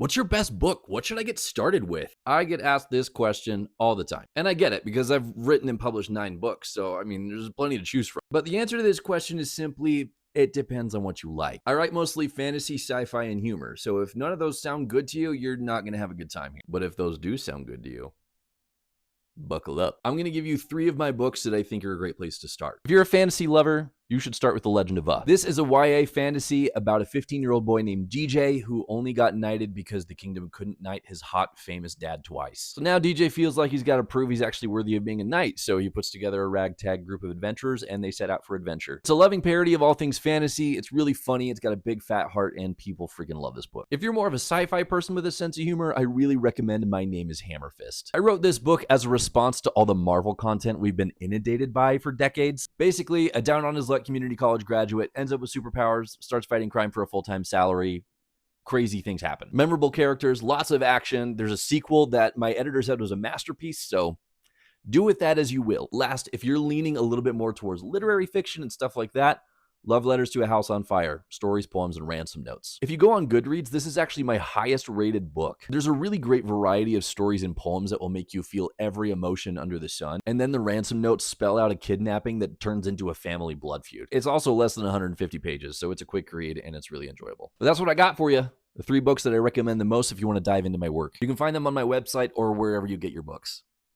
What's your best book? What should I get started with? I get asked this question all the time. And I get it because I've written and published 9 books. So, I mean, there's plenty to choose from. But the answer to this question is simply it depends on what you like. I write mostly fantasy, sci fi, and humor. So, if none of those sound good to you, you're not going to have a good time here. But if those do sound good to you, buckle up. I'm going to give you 3 of my books that I think are a great place to start. If you're a fantasy lover, you should start with The Legend of Us. This is a YA fantasy about a 15-year-old boy named DJ who only got knighted because the kingdom couldn't knight his hot, famous dad twice. So now DJ feels like he's got to prove he's actually worthy of being a knight, so he puts together a ragtag group of adventurers and they set out for adventure. It's a loving parody of all things fantasy. It's really funny. It's got a big fat heart and people freaking love this book. If you're more of a sci-fi person with a sense of humor, I really recommend My Name is Hammer Fist. I wrote this book as a response to all the Marvel content we've been inundated by for decades. Basically, a down on his luck community college graduate ends up with superpowers, starts fighting crime for a full-time salary. Crazy things happen. Memorable characters, lots of action. There's a sequel that my editor said was a masterpiece, so do with that as you will. Last, if you're leaning a little bit more towards literary fiction and stuff like that, Love Letters to a House on Fire, Stories, Poems, and Ransom Notes. If you go on Goodreads, this is actually my highest rated book. There's a really great variety of stories and poems that will make you feel every emotion under the sun. And then the Ransom Notes spell out a kidnapping that turns into a family blood feud. It's also less than 150 pages, so it's a quick read and it's really enjoyable. But that's what I got for you. The 3 books that I recommend the most if you want to dive into my work. You can find them on my website or wherever you get your books.